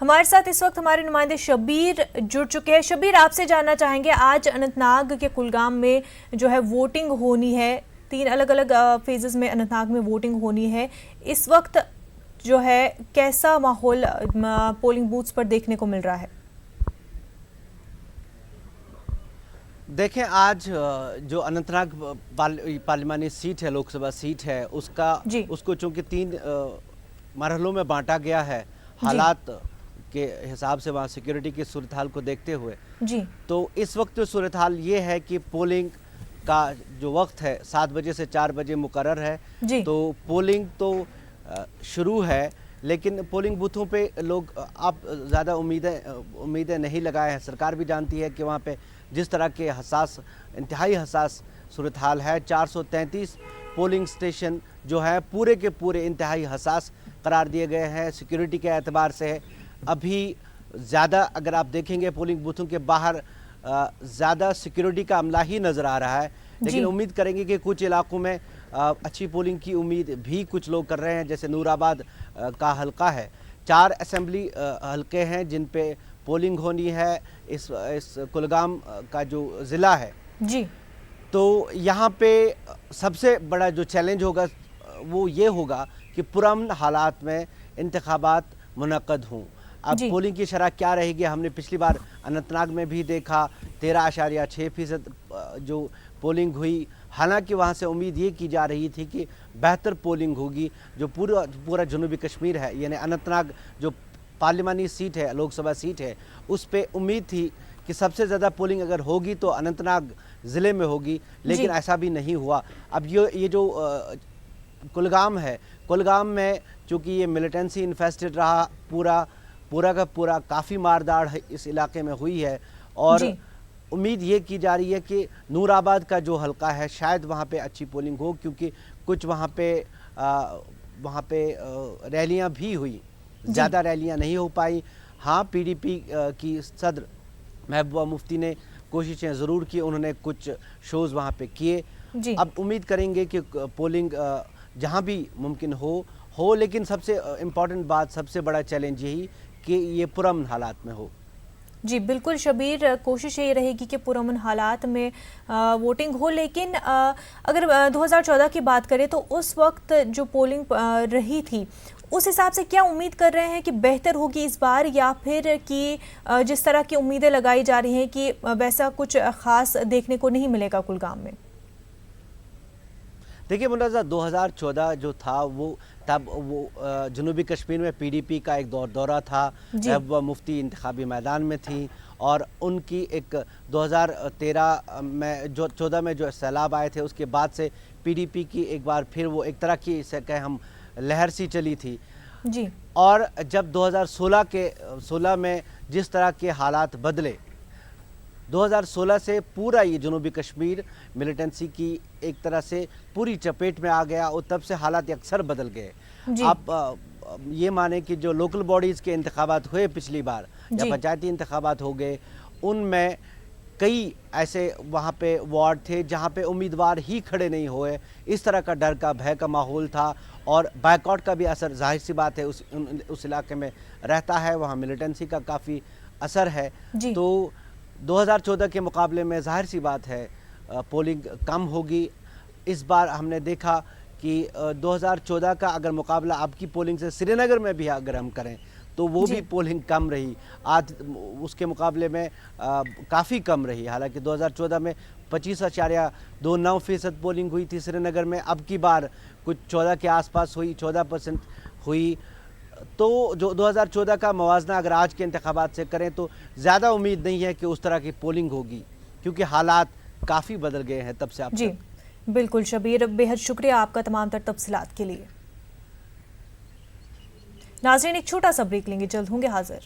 ہمارے ساتھ اس وقت ہمارے نمائندے شبیر جڑ چکے ہیں۔ شبیر، آپ سے جاننا چاہیں گے، آج اننت ناگ کے کلگام میں جو ہے ووٹنگ ہونی ہے، 3 الگ الگ فیزز میں اننت ناگ میں ووٹنگ ہونی ہے، اس وقت جو ہے کیسا ماحول پولنگ بوتھس پر دیکھنے کو مل رہا ہے؟ دیکھیں، آج جو اننت ناگ پارلیمانی سیٹ ہے، لوک سبھا سیٹ ہے، اس کو چونکہ 3 مرحلوں میں بانٹا گیا ہے، حالات کے حساب سے وہاں سیکیورٹی کی صورتحال کو دیکھتے ہوئے، تو اس وقت جو صورتحال یہ ہے کہ پولنگ کا جو وقت ہے 7 بجے سے 4 بجے مقرر ہے، تو پولنگ تو شروع ہے، لیکن پولنگ بوتھوں پہ لوگ اب زیادہ امیدیں نہیں لگائے ہیں۔ سرکار بھی جانتی ہے کہ وہاں پہ جس طرح کے انتہائی حساس صورتحال ہے، 433 پولنگ سٹیشن جو ہے پورے کے پورے انتہائی حساس قرار دیے گئے ہیں سیکیورٹی کے اعتبار سے۔ ابھی زیادہ اگر آپ دیکھیں گے پولنگ بوتھوں کے باہر زیادہ سیکیورٹی کا عملہ ہی نظر آ رہا ہے، لیکن امید کریں گے کہ کچھ علاقوں میں اچھی پولنگ کی امید بھی کچھ لوگ کر رہے ہیں، جیسے نور آباد کا حلقہ ہے۔ 4 اسمبلی حلقے ہیں جن پہ پولنگ ہونی ہے، اس کلگام کا جو ضلع ہے، تو یہاں پہ سب سے بڑا جو چیلنج ہوگا وہ یہ ہوگا کہ پرامن حالات میں انتخابات منعقد ہوں۔ اب پولنگ کی شرح کیا رہے گی، ہم نے پچھلی بار اننت ناگ میں بھی دیکھا 13.6% جو پولنگ ہوئی، حالانکہ وہاں سے امید یہ کی جا رہی تھی کہ بہتر پولنگ ہوگی۔ جو پورا جنوبی کشمیر ہے، یعنی اننت ناگ جو پارلیمانی سیٹ ہے، لوک سبھا سیٹ ہے، اس پہ امید تھی کہ سب سے زیادہ پولنگ اگر ہوگی تو اننت ناگ ضلع میں ہوگی، لیکن ایسا بھی نہیں ہوا۔ اب یہ جو کلگام ہے، کلگام میں چونکہ یہ ملیٹنسی انفیسٹڈ رہا، پورا کا پورا کافی مارداڑ اس علاقے میں ہوئی ہے، اور امید یہ کی جا رہی ہے کہ نور آباد کا جو حلقہ ہے شاید وہاں پہ اچھی پولنگ ہو، کیونکہ کچھ وہاں پہ ریلیاں بھی ہوئی، زیادہ ریلیاں نہیں ہو پائی۔ ہاں، پی ڈی پی کی صدر محبوبہ مفتی نے کوششیں ضرور کی، انہوں نے کچھ شوز وہاں پہ کیے۔ اب امید کریں گے کہ پولنگ جہاں بھی ممکن ہو، لیکن سب سے امپورٹنٹ بات، سب سے بڑا چیلنج یہی کہ یہ پرامن حالات میں ہو۔ جی بالکل شبیر، کوشش یہ رہے گی کہ پرامن حالات میں ووٹنگ ہو، لیکن اگر 2014 کی بات کریں تو اس وقت جو پولنگ رہی تھی اس حساب سے کیا امید کر رہے ہیں کہ بہتر ہوگی اس بار، یا پھر کہ جس طرح کی امیدیں لگائی جا رہی ہیں کہ ویسا کچھ خاص دیکھنے کو نہیں ملے گا کلگام میں؟ دیکھیے ملازہ، 2014 جو تھا تب وہ جنوبی کشمیر میں پی ڈی پی کا ایک دورہ تھا، محبوبہ مفتی انتخابی میدان میں تھی، اور ان کی ایک 2013 میں 14 میں جو سیلاب آئے تھے، اس کے بعد سے پی ڈی پی کی ایک بار پھر وہ ایک طرح کی اسے کہیں ہم لہر سی چلی تھی۔ اور جب 2016 میں جس طرح کے حالات بدلے، 2016 سے پورا یہ جنوبی کشمیر ملیٹنسی کی ایک طرح سے پوری چپیٹ میں آ گیا، اور تب سے حالات اکثر بدل گئے۔ آپ یہ مانیں کہ جو لوکل باڈیز کے انتخابات ہوئے پچھلی بار، یا پنچایتی انتخابات ہو گئے، ان میں کئی ایسے وہاں پہ وارڈ تھے جہاں پہ امیدوار ہی کھڑے نہیں ہوئے، اس طرح کا ڈر کا بھے کا ماحول تھا، اور بائیکاٹ کا بھی اثر ظاہر سی بات ہے اس علاقے میں رہتا ہے، وہاں ملیٹنسی کا کافی اثر ہے۔ تو 2014 کے مقابلے میں ظاہر سی بات ہے پولنگ کم ہوگی۔ اس بار ہم نے دیکھا کہ 2014 کا اگر مقابلہ اب کی پولنگ سے سری نگر میں بھی اگر ہم کریں تو وہ بھی پولنگ کم رہی، اس کے مقابلے میں کافی کم رہی۔ حالانکہ 2014 میں 25.29% پولنگ ہوئی تھی سری نگر میں، اب کی بار کچھ 14 کے آس پاس ہوئی، 14% ہوئی۔ تو جو 2014 کا موازنہ اگر آج کے انتخابات سے کریں تو زیادہ امید نہیں ہے کہ اس طرح کی پولنگ ہوگی، کیونکہ حالات کافی بدل گئے ہیں تب سے اب تک۔ بالکل شبیر، بے حد شکریہ آپ کا تمام تر تفصیلات کے لیے۔ ناظرین، ایک چھوٹا سا بریک لیں گے، جلد ہوں گے حاضر۔